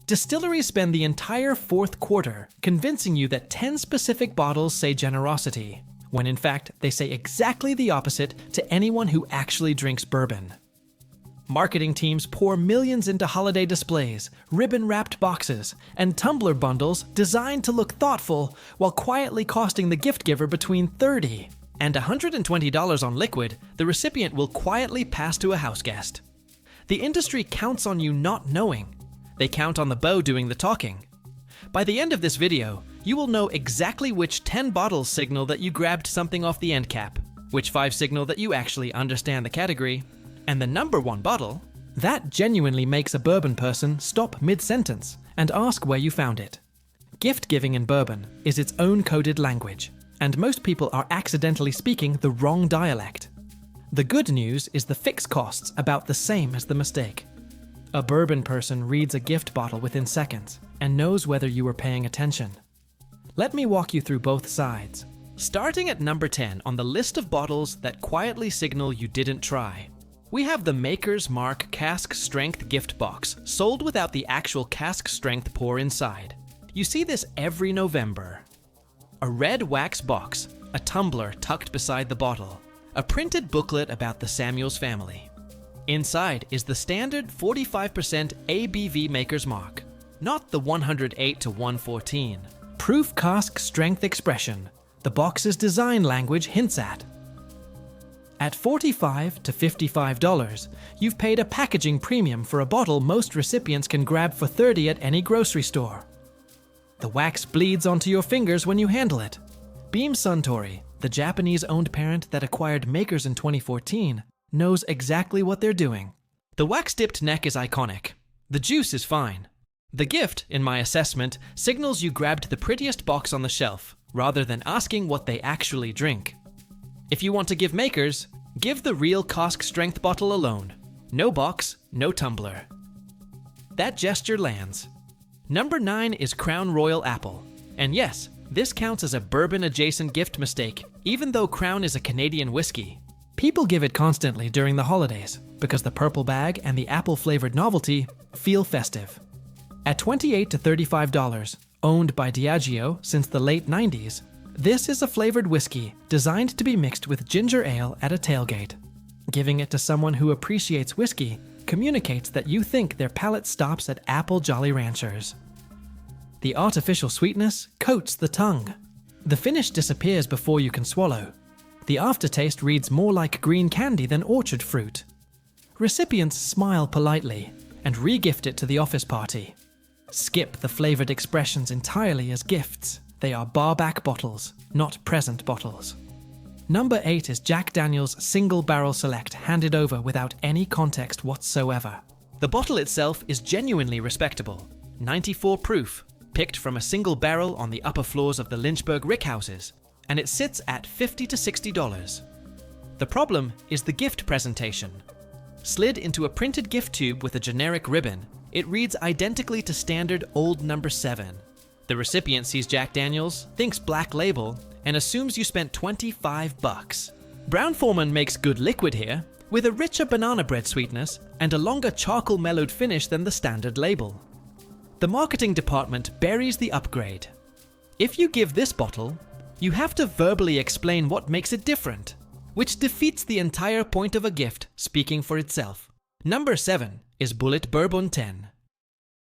Distilleries spend the entire fourth quarter convincing you that 10 specific bottles say generosity, when in fact they say exactly the opposite to anyone who actually drinks bourbon. Marketing teams pour millions into holiday displays, ribbon-wrapped boxes, and tumbler bundles designed to look thoughtful while quietly costing the gift giver between $30 and $120 on liquid the recipient will quietly pass to a house guest. The industry counts on you not knowing. They count on the bow doing the talking. By the end of this video, you will know exactly which 10 bottles signal that you grabbed something off the end cap, which 5 signal that you actually understand the category, and the number 1 bottle, that genuinely makes a bourbon person stop mid-sentence and ask where you found it. Gift giving in bourbon is its own coded language, and most people are accidentally speaking the wrong dialect. The good news is the fixed cost's about the same as the mistake. A bourbon person reads a gift bottle within seconds and knows whether you were paying attention. Let me walk you through both sides. Starting at number 10 on the list of bottles that quietly signal you didn't try, we have the Maker's Mark Cask Strength gift box, sold without the actual cask strength pour inside. You see this every November. A red wax box, a tumbler tucked beside the bottle, a printed booklet about the Samuels family. Inside is the standard 45% ABV Maker's Mark, not the 108 to 114. Proof cask strength expression, the box's design language hints at. At $45 to $55, you've paid a packaging premium for a bottle most recipients can grab for $30 at any grocery store. The wax bleeds onto your fingers when you handle it. Beam Suntory, the Japanese-owned parent that acquired Makers in 2014, knows exactly what they're doing. The wax-dipped neck is iconic. The juice is fine. The gift, in my assessment, signals you grabbed the prettiest box on the shelf, rather than asking what they actually drink. If you want to give Makers, give the real cask strength bottle alone. No box, no tumbler. That gesture lands. Number 9 is Crown Royal Apple. And yes, this counts as a bourbon-adjacent gift mistake, even though Crown is a Canadian whiskey. People give it constantly during the holidays, because the purple bag and the apple-flavored novelty feel festive. At $28 to $35, owned by Diageo since the late 90s, this is a flavored whiskey designed to be mixed with ginger ale at a tailgate. Giving it to someone who appreciates whiskey communicates that you think their palate stops at Apple Jolly Ranchers. The artificial sweetness coats the tongue. The finish disappears before you can swallow. The aftertaste reads more like green candy than orchard fruit. Recipients smile politely and re-gift it to the office party. Skip the flavored expressions entirely as gifts. They are barback bottles, not present bottles. Number 8 is Jack Daniel's Single Barrel Select, handed over without any context whatsoever. The bottle itself is genuinely respectable. 94 proof, picked from a single barrel on the upper floors of the Lynchburg rickhouses, and it sits at $50 to $60. The problem is the gift presentation. Slid into a printed gift tube with a generic ribbon, it reads identically to standard old number 7. The recipient sees Jack Daniel's, thinks Black Label, and assumes you spent $25. Brown-Forman makes good liquid here, with a richer banana bread sweetness and a longer charcoal mellowed finish than the standard label. The marketing department buries the upgrade. If you give this bottle, you have to verbally explain what makes it different, which defeats the entire point of a gift speaking for itself. Number 7 is Bulleit Bourbon 10.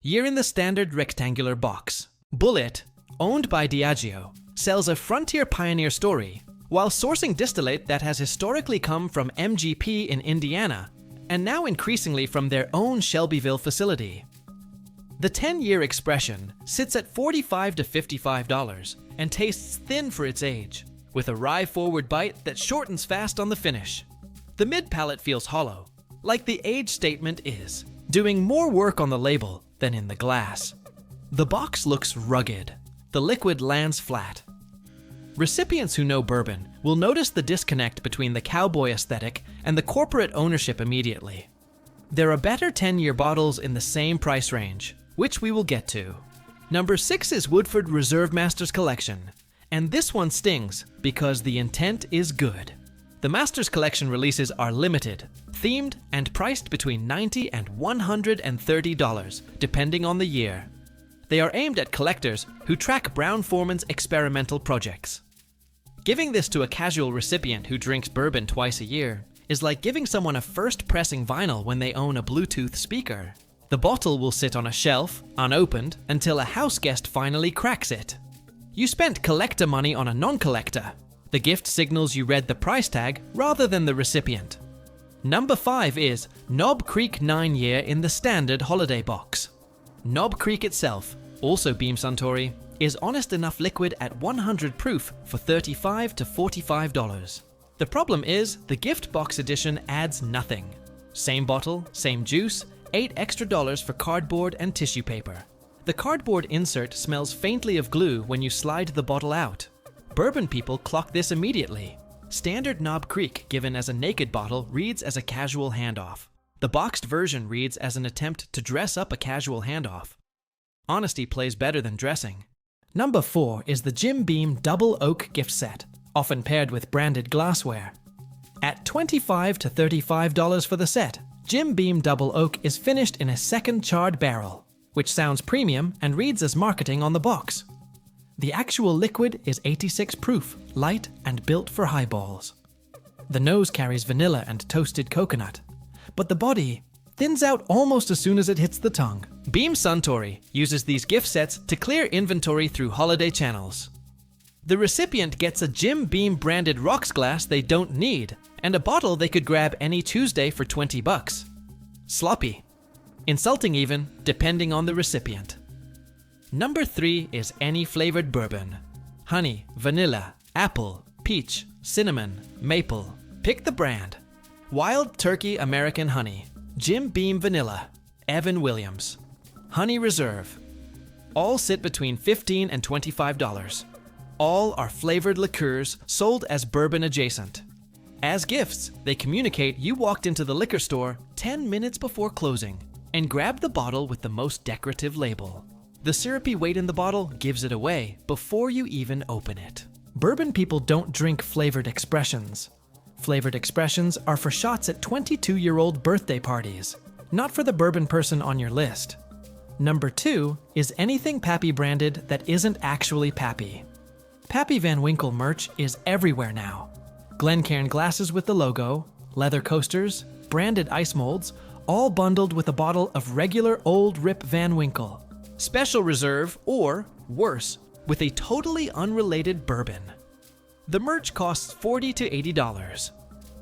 Year in the standard rectangular box. Bulleit, owned by Diageo, sells a frontier pioneer story while sourcing distillate that has historically come from MGP in Indiana and now increasingly from their own Shelbyville facility. The 10-year expression sits at $45 to $55 and tastes thin for its age, with a rye-forward bite that shortens fast on the finish. The mid-palate feels hollow, like the age statement is, doing more work on the label than in the glass. The box looks rugged. The liquid lands flat. Recipients who know bourbon will notice the disconnect between the cowboy aesthetic and the corporate ownership immediately. There are better 10-year bottles in the same price range, which we will get to. Number 6 is Woodford Reserve Masters Collection, and this one stings because the intent is good. The Masters Collection releases are limited, themed, and priced between $90 and $130, depending on the year. They are aimed at collectors who track Brown-Forman's experimental projects. Giving this to a casual recipient who drinks bourbon twice a year is like giving someone a first pressing vinyl when they own a Bluetooth speaker. The bottle will sit on a shelf, unopened, until a house guest finally cracks it. You spent collector money on a non-collector. The gift signals you read the price tag rather than the recipient. Number 5 is Knob Creek 9-Year in the standard holiday box. Knob Creek itself, also Beam Suntory, is honest enough liquid at 100 proof for $35 to $45. The problem is the gift box edition adds nothing. Same bottle, same juice, $8 extra for cardboard and tissue paper. The cardboard insert smells faintly of glue when you slide the bottle out. Bourbon people clock this immediately. Standard Knob Creek given as a naked bottle reads as a casual handoff. The boxed version reads as an attempt to dress up a casual handoff. Honesty plays better than dressing. Number 4 is the Jim Beam Double Oak gift set, often paired with branded glassware. At $25 to $35 for the set, Jim Beam Double Oak is finished in a second charred barrel, which sounds premium and reads as marketing on the box. The actual liquid is 86 proof, light, and built for highballs. The nose carries vanilla and toasted coconut, but the body thins out almost as soon as it hits the tongue. Beam Suntory uses these gift sets to clear inventory through holiday channels. The recipient gets a Jim Beam branded rocks glass they don't need, and a bottle they could grab any Tuesday for $20. Sloppy. Insulting even, depending on the recipient. Number 3 is any flavored bourbon. Honey, vanilla, apple, peach, cinnamon, maple. Pick the brand. Wild Turkey American Honey, Jim Beam Vanilla, Evan Williams. Honey Reserve. All sit between $15 and $25. All are flavored liqueurs sold as bourbon adjacent. As gifts, they communicate you walked into the liquor store 10 minutes before closing and grabbed the bottle with the most decorative label. The syrupy weight in the bottle gives it away before you even open it. Bourbon people don't drink flavored expressions. Flavored expressions are for shots at 22-year-old birthday parties, not for the bourbon person on your list. Number 2 is anything Pappy branded that isn't actually Pappy. Pappy Van Winkle merch is everywhere now. Glencairn glasses with the logo, leather coasters, branded ice molds, all bundled with a bottle of regular old Rip Van Winkle. Special reserve, or, worse, with a totally unrelated bourbon. The merch costs $40 to $80.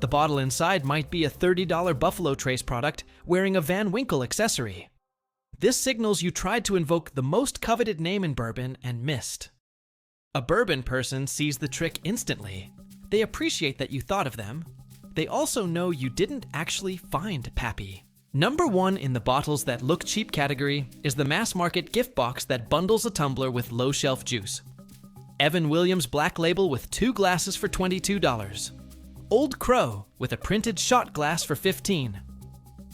The bottle inside might be a $30 Buffalo Trace product wearing a Van Winkle accessory. This signals you tried to invoke the most coveted name in bourbon and missed. A bourbon person sees the trick instantly. They appreciate that you thought of them. They also know you didn't actually find Pappy. Number 1 in the bottles that look cheap category is the mass market gift box that bundles a tumbler with low shelf juice. Evan Williams Black Label with 2 glasses for $22. Old Crow with a printed shot glass for $15.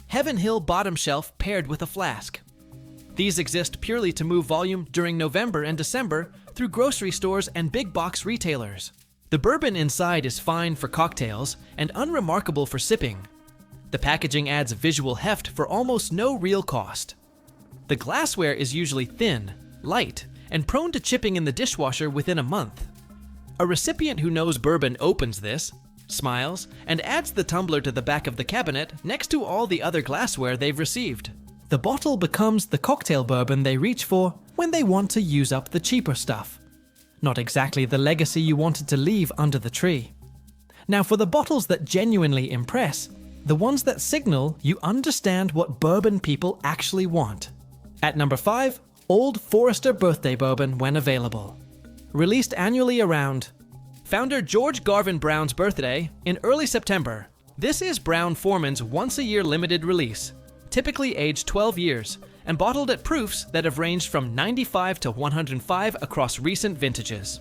Heaven Hill Bottom Shelf paired with a flask. These exist purely to move volume during November and December through grocery stores and big box retailers. The bourbon inside is fine for cocktails and unremarkable for sipping. The packaging adds visual heft for almost no real cost. The glassware is usually thin, light, and prone to chipping in the dishwasher within a month. A recipient who knows bourbon opens this, smiles, and adds the tumbler to the back of the cabinet next to all the other glassware they've received. The bottle becomes the cocktail bourbon they reach for when they want to use up the cheaper stuff. Not exactly the legacy you wanted to leave under the tree. Now for the bottles that genuinely impress, the ones that signal you understand what bourbon people actually want. At number 5, Old Forester Birthday Bourbon when available. Released annually around founder George Garvin Brown's birthday in early September. This is Brown-Forman's once-a-year limited release, typically aged 12 years, and bottled at proofs that have ranged from 95 to 105 across recent vintages.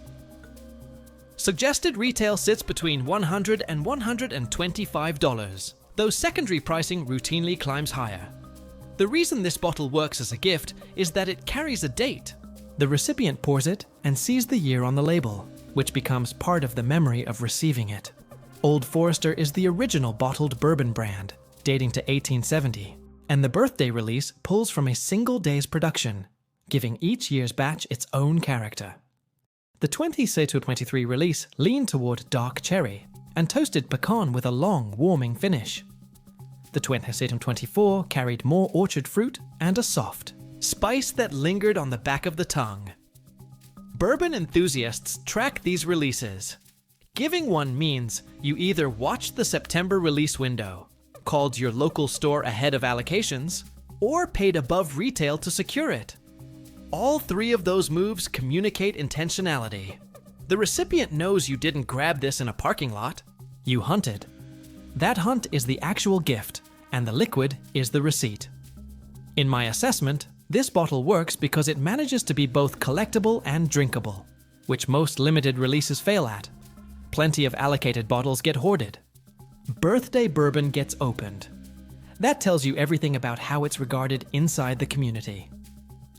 Suggested retail sits between $100 and $125, though secondary pricing routinely climbs higher. The reason this bottle works as a gift is that it carries a date. The recipient pours it and sees the year on the label, which becomes part of the memory of receiving it. Old Forester is the original bottled bourbon brand, dating to 1870, and the birthday release pulls from a single day's production, giving each year's batch its own character. The 2023 release leaned toward dark cherry and toasted pecan with a long, warming finish. The 2024 carried more orchard fruit and a soft spice that lingered on the back of the tongue. Bourbon enthusiasts track these releases. Giving one means you either watched the September release window, called your local store ahead of allocations, or paid above retail to secure it. All three of those moves communicate intentionality. The recipient knows you didn't grab this in a parking lot. You hunted. That hunt is the actual gift, and the liquid is the receipt. In my assessment, this bottle works because it manages to be both collectible and drinkable, which most limited releases fail at. Plenty of allocated bottles get hoarded. Birthday bourbon gets opened. That tells you everything about how it's regarded inside the community.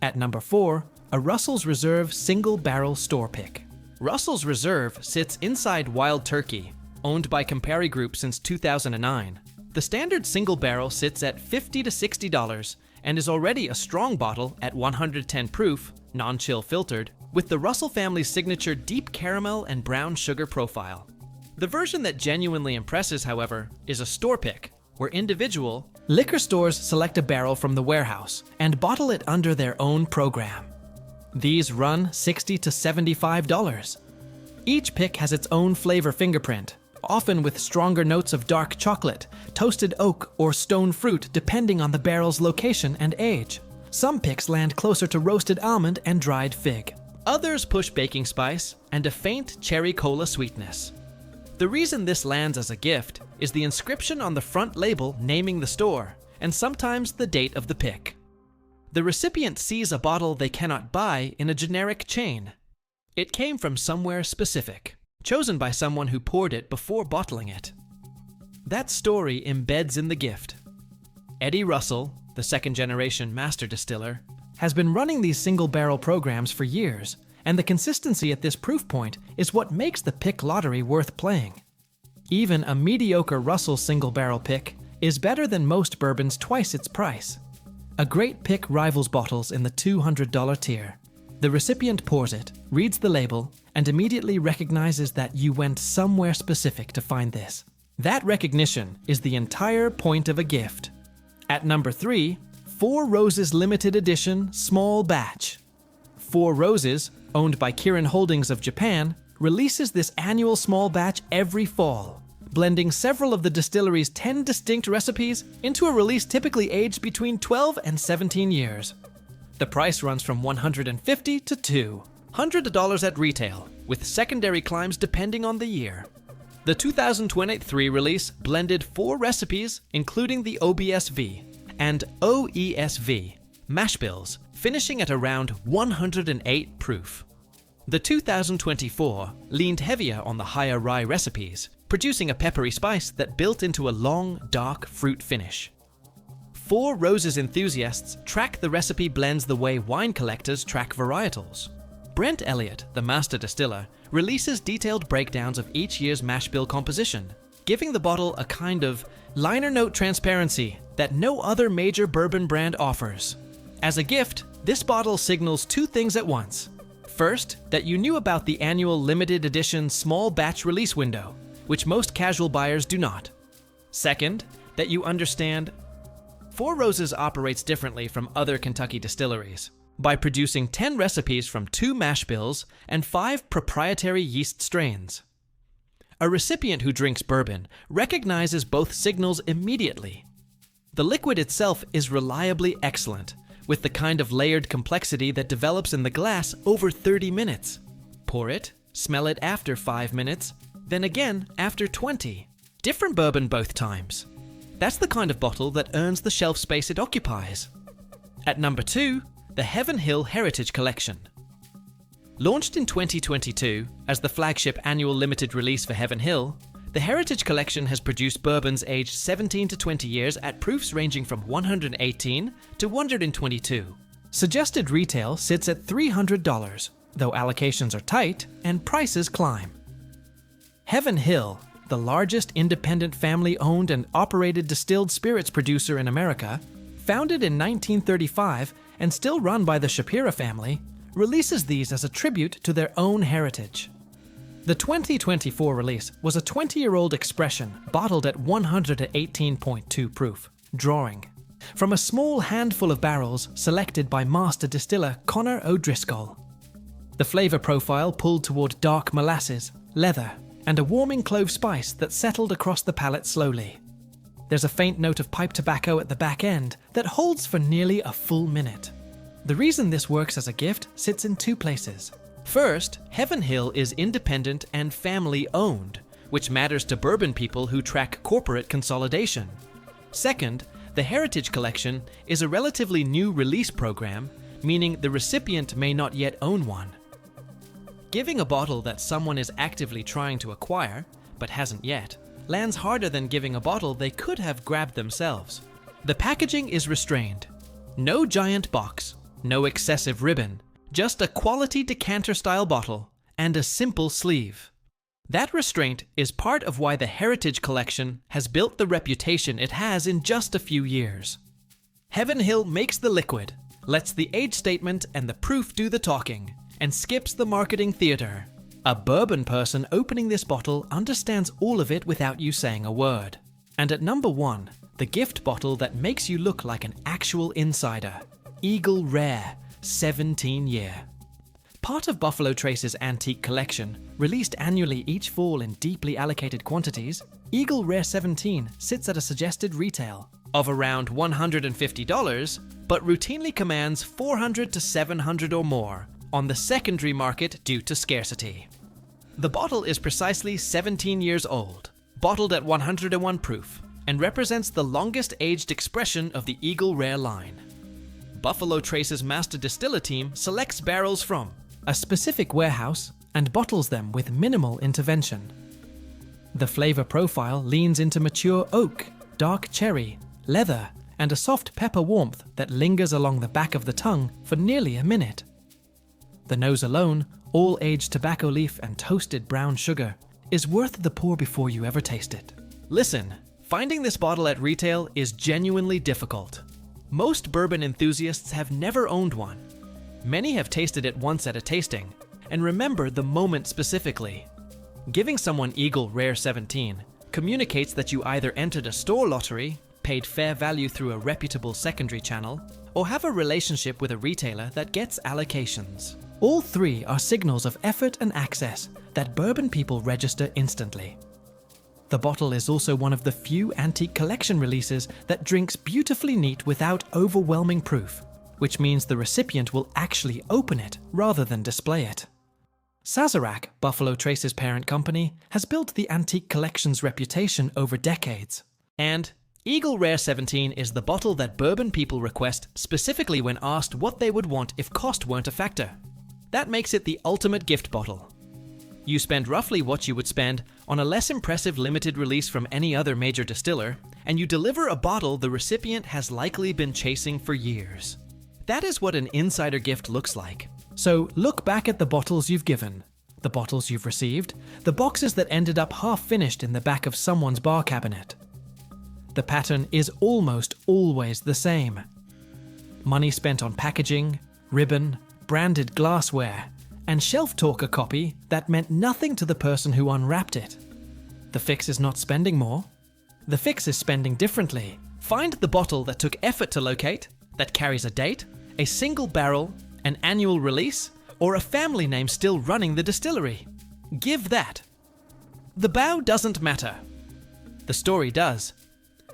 At number 4, a Russell's Reserve single barrel store pick. Russell's Reserve sits inside Wild Turkey, owned by Campari Group since 2009. The standard single barrel sits at $50 to $60 and is already a strong bottle at 110 proof, non-chill filtered, with the Russell family's signature deep caramel and brown sugar profile. The version that genuinely impresses, however, is a store pick, where individual liquor stores select a barrel from the warehouse and bottle it under their own program. These run $60 to $75. Each pick has its own flavor fingerprint, often with stronger notes of dark chocolate, toasted oak, or stone fruit depending on the barrel's location and age. Some picks land closer to roasted almond and dried fig. Others push baking spice and a faint cherry cola sweetness. The reason this lands as a gift is the inscription on the front label naming the store, and sometimes the date of the pick. The recipient sees a bottle they cannot buy in a generic chain. It came from somewhere specific, chosen by someone who poured it before bottling it. That story embeds in the gift. Eddie Russell, the second-generation master distiller, has been running these single-barrel programs for years, and the consistency at this proof point is what makes the pick lottery worth playing. Even a mediocre Russell single-barrel pick is better than most bourbons twice its price. A great pick rivals bottles in the $200 tier. The recipient pours it, reads the label, and immediately recognizes that you went somewhere specific to find this. That recognition is the entire point of a gift. At number 3, 4 Roses Limited Edition Small Batch. 4 Roses, owned by Kirin Holdings of Japan, releases this annual small batch every fall, blending several of the distillery's 10 distinct recipes into a release typically aged between 12 and 17 years. The price runs from $150 to $200 at retail, with secondary climbs depending on the year. The 2023 release blended 4 recipes, including the OBSV and OESV mash bills, finishing at around 108 proof. The 2024 leaned heavier on the higher rye recipes, producing a peppery spice that built into a long, dark fruit finish. 4 Roses enthusiasts track the recipe blends the way wine collectors track varietals. Brent Elliott, the master distiller, releases detailed breakdowns of each year's mash bill composition, giving the bottle a kind of liner note transparency that no other major bourbon brand offers. As a gift, this bottle signals 2 things at once. First, that you knew about the annual limited edition small batch release window, which most casual buyers do not. Second, that you understand 4 Roses operates differently from other Kentucky distilleries by producing 10 recipes from 2 mash bills and 5 proprietary yeast strains. A recipient who drinks bourbon recognizes both signals immediately. The liquid itself is reliably excellent, with the kind of layered complexity that develops in the glass over 30 minutes. Pour it, smell it after 5 minutes, then again after 20. Different bourbon both times. That's the kind of bottle that earns the shelf space it occupies. At number 2, the Heaven Hill Heritage Collection. Launched in 2022 as the flagship annual limited release for Heaven Hill, the Heritage Collection has produced bourbons aged 17 to 20 years at proofs ranging from 118 to 122. Suggested retail sits at $300, though allocations are tight and prices climb. Heaven Hill, the largest independent family-owned and operated distilled spirits producer in America, founded in 1935 and still run by the Shapira family, releases these as a tribute to their own heritage. The 2024 release was a 20-year-old expression bottled at 118.2 proof, drawing from a small handful of barrels selected by master distiller Connor O'Driscoll. The flavor profile pulled toward dark molasses, leather, and a warming clove spice that settled across the palate slowly. There's a faint note of pipe tobacco at the back end that holds for nearly a full minute. The reason this works as a gift sits in two places. First, Heaven Hill is independent and family-owned, which matters to bourbon people who track corporate consolidation. Second, the Heritage Collection is a relatively new release program, meaning the recipient may not yet own one. Giving a bottle that someone is actively trying to acquire, but hasn't yet, lands harder than giving a bottle they could have grabbed themselves. The packaging is restrained. No giant box, no excessive ribbon, just a quality decanter-style bottle and a simple sleeve. That restraint is part of why the Heritage Collection has built the reputation it has in just a few years. Heaven Hill makes the liquid, lets the age statement and the proof do the talking, and skips the marketing theater. A bourbon person opening this bottle understands all of it without you saying a word. And at number 1, the gift bottle that makes you look like an actual insider, Eagle Rare 17-year. Part of Buffalo Trace's antique collection, released annually each fall in deeply allocated quantities, Eagle Rare 17 sits at a suggested retail of around $150, but routinely commands $400 to $700 or more on the secondary market due to scarcity. The bottle is precisely 17 years old, bottled at 101 proof, and represents the longest aged expression of the Eagle Rare line. Buffalo Trace's master distiller team selects barrels from a specific warehouse and bottles them with minimal intervention. The flavor profile leans into mature oak, dark cherry, leather, and a soft pepper warmth that lingers along the back of the tongue for nearly a minute. The nose alone, all aged tobacco leaf and toasted brown sugar, is worth the pour before you ever taste it. Listen, finding this bottle at retail is genuinely difficult. Most bourbon enthusiasts have never owned one. Many have tasted it once at a tasting, and remember the moment specifically. Giving someone Eagle Rare 17 communicates that you either entered a store lottery, paid fair value through a reputable secondary channel, or have a relationship with a retailer that gets allocations. All three are signals of effort and access that bourbon people register instantly. The bottle is also one of the few antique collection releases that drinks beautifully neat without overwhelming proof, which means the recipient will actually open it rather than display it. Sazerac, Buffalo Trace's parent company, has built the antique collection's reputation over decades. And Eagle Rare 17 is the bottle that bourbon people request specifically when asked what they would want if cost weren't a factor. That makes it the ultimate gift bottle. You spend roughly what you would spend on a less impressive limited release from any other major distiller, and you deliver a bottle the recipient has likely been chasing for years. That is what an insider gift looks like. So look back at the bottles you've given, the bottles you've received, the boxes that ended up half-finished in the back of someone's bar cabinet. The pattern is almost always the same. Money spent on packaging, ribbon, branded glassware, and shelf talker copy that meant nothing to the person who unwrapped it. The fix is not spending more. The fix is spending differently. Find the bottle that took effort to locate, that carries a date, a single barrel, an annual release, or a family name still running the distillery. Give that. The bow doesn't matter. The story does.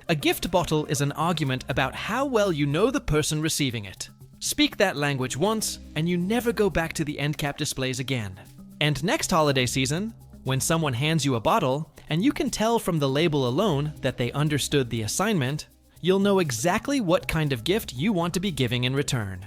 A gift bottle is an argument about how well you know the person receiving it. Speak that language once, and you never go back to the end cap displays again. And next holiday season, when someone hands you a bottle, and you can tell from the label alone that they understood the assignment, you'll know exactly what kind of gift you want to be giving in return.